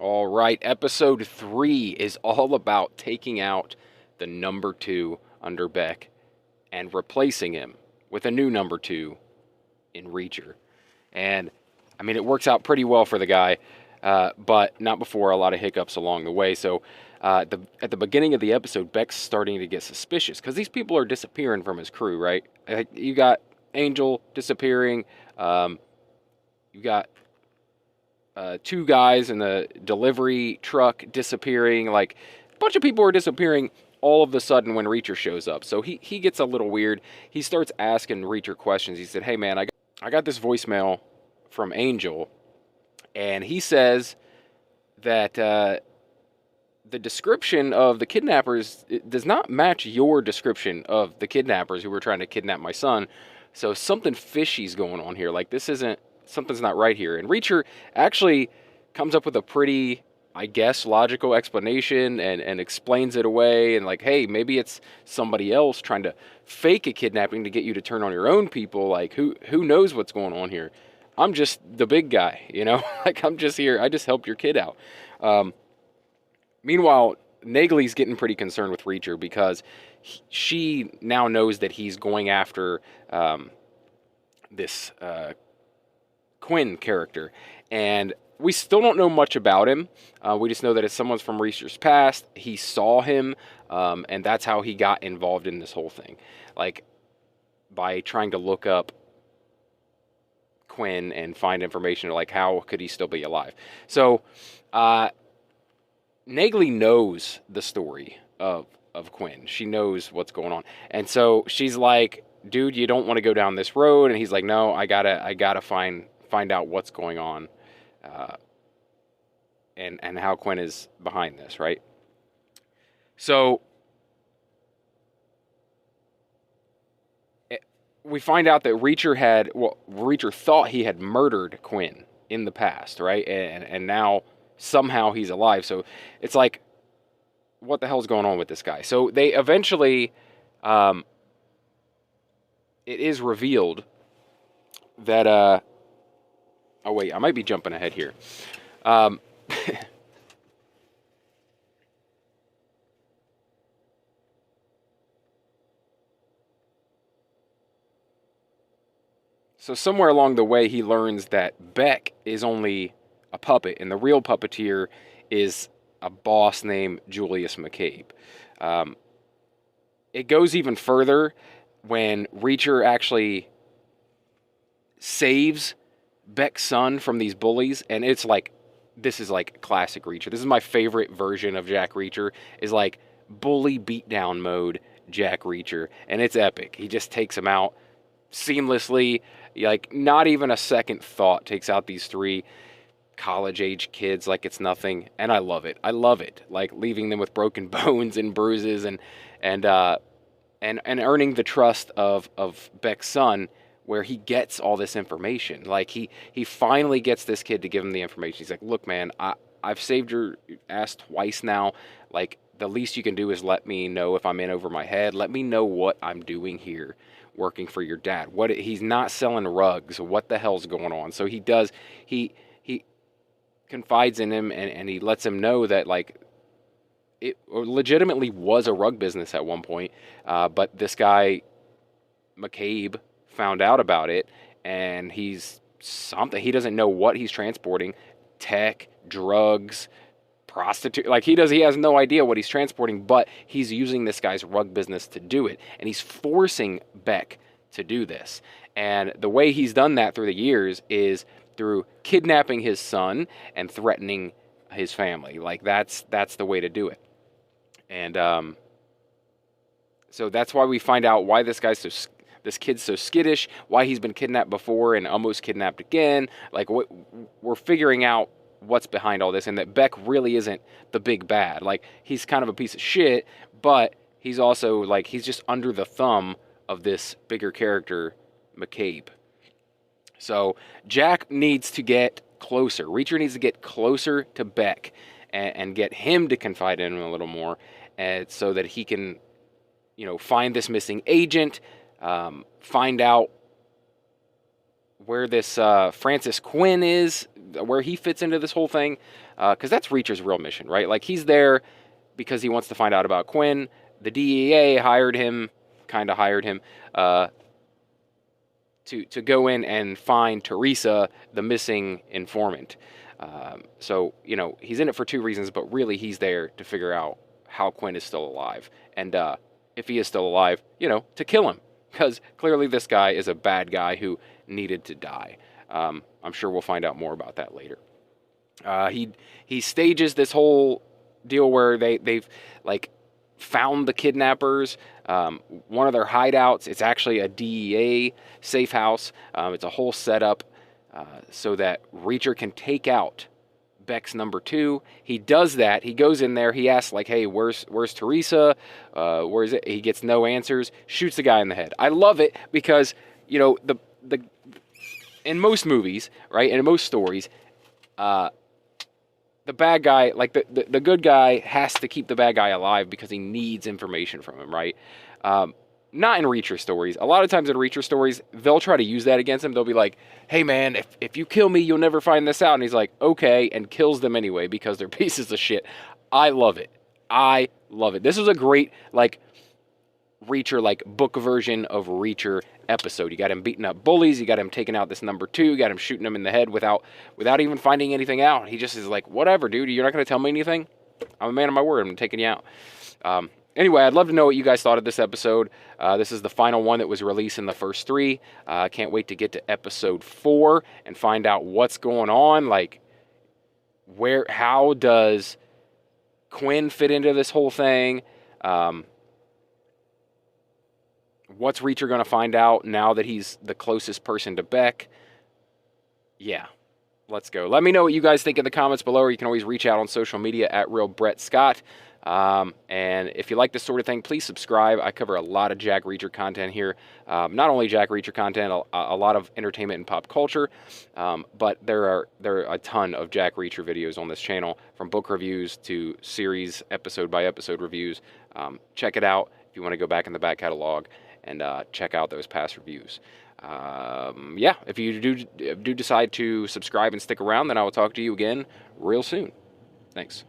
All right, episode 3 is all about taking out the number 2 under Beck and replacing him with a new number 2 in Reacher. And I mean, it works out pretty well for the guy, but not before a lot of hiccups along the way. So at the beginning of the episode, Beck's starting to get suspicious because these people are disappearing from his crew, right? You got Angel disappearing. You got two guys in the delivery truck disappearing. Like, a bunch of people are disappearing all of a sudden when Reacher shows up. So he gets a little weird. He starts asking Reacher questions. He said, "Hey man, I got this voicemail from Angel, and he says that the description of the kidnappers does not match your description of the kidnappers who were trying to kidnap my son. So something fishy's going on here. Like, this isn't, something's not right here." And Reacher actually comes up with a pretty, I guess, logical explanation and explains it away. And like, hey, maybe it's somebody else trying to fake a kidnapping to get you to turn on your own people. Like, who knows what's going on here? I'm just the big guy, you know? Like, I'm just here. I just helped your kid out. Meanwhile, Nagley's getting pretty concerned with Reacher because she now knows that he's going after this Quinn character. And we still don't know much about him. We just know that it's someone from Reacher's past. He saw him, and that's how he got involved in this whole thing. Like, by trying to look up Quinn and find information, like, how could he still be alive? So, Nagley knows the story of Quinn. She knows what's going on. And so she's like, "Dude, you don't want to go down this road." And he's like, "No, I gotta find out what's going on, and how Quinn is behind this, right?" So we find out that Reacher thought he had murdered Quinn in the past, right? And now somehow he's alive. So it's like, what the hell's going on with this guy? So they eventually, it is revealed that, oh wait, I might be jumping ahead here. So somewhere along the way, he learns that Beck is only a puppet, and the real puppeteer is a boss named Julius McCabe. It goes even further when Reacher actually saves Beck's son from these bullies, and it's like, this is like classic Reacher. This is my favorite version of Jack Reacher, is like bully beatdown mode Jack Reacher, and it's epic. He just takes him out seamlessly, like not even a second thought, takes out these three college age kids like it's nothing, and I love it. I love it, like leaving them with broken bones and bruises, and earning the trust of Beck's son, where he gets all this information. Like he finally gets this kid to give him the information. He's like, "Look, man, I've saved your ass twice now. Like, the least you can do is let me know if I'm in over my head. Let me know what I'm doing here, working for your dad. What, he's not selling rugs. What the hell's going on?" So he does. He confides in him, and he lets him know that, like, it legitimately was a rug business at one point, but this guy McCabe found out about it, and he's something, he doesn't know what he's transporting: tech, drugs, prostitute. Like, he has no idea what he's transporting, but he's using this guy's rug business to do it, and he's forcing Beck to do this. And the way he's done that through the years is through kidnapping his son and threatening his family. Like, that's the way to do it. And so that's why we find out why this kid's so skittish, why he's been kidnapped before and almost kidnapped again. Like, we're figuring out what's behind all this, and that Beck really isn't the big bad. Like, he's kind of a piece of shit, but he's also, like, he's just under the thumb of this bigger character, McCabe. So Jack needs to get closer. Reacher needs to get closer to Beck and get him to confide in him a little more, so that he can, find this missing agent, find out this Francis Quinn is, where he fits into this whole thing, because that's Reacher's real mission, right? Like, he's there because he wants to find out about Quinn. The DEA hired him, to go in and find Teresa, the missing informant. So, you know, he's in it for two reasons, but really he's there to figure out how Quinn is still alive. And if he is still alive, you know, to kill him. Because clearly this guy is a bad guy who needed to die. I'm sure we'll find out more about that later. He stages this whole deal where they've like found the kidnappers. One of their hideouts, it's actually a DEA safe house. It's a whole setup so that Reacher can take out Beck's number 2. He does that. He goes in there. He asks, like, hey, where's Teresa? Where is it? He gets no answers. Shoots the guy in the head. I love it because, you know, the in most movies, right, and in most stories, the bad guy, like the good guy has to keep the bad guy alive because he needs information from him, right? Not in Reacher stories. A lot of times in Reacher stories, they'll try to use that against him. They'll be like, hey man, if you kill me, you'll never find this out. And he's like, okay, and kills them anyway because they're pieces of shit. I love it. I love it. This was a great, like, Reacher, like, book version of Reacher episode. You got him beating up bullies. You got him taking out this number 2. You got him shooting him in the head without even finding anything out. He just is like, whatever, dude. You're not going to tell me anything? I'm a man of my word. I'm taking you out. Anyway, I'd love to know what you guys thought of this episode. This is the final one that was released in the first 3. I can't wait to get to episode 4 and find out what's going on. Like, how does Quinn fit into this whole thing? What's Reacher going to find out now that he's the closest person to Beck? Yeah. Let's go. Let me know what you guys think in the comments below, or you can always reach out on social media at Real Brett Scott. And if you like this sort of thing, please subscribe. I cover a lot of Jack Reacher content here. Not only Jack Reacher content, a lot of entertainment and pop culture, but there are a ton of Jack Reacher videos on this channel, from book reviews to series episode by episode reviews. Check it out if you want to go back in the back catalog and check out those past reviews. Yeah, if you do decide to subscribe and stick around, then I will talk to you again real soon. Thanks.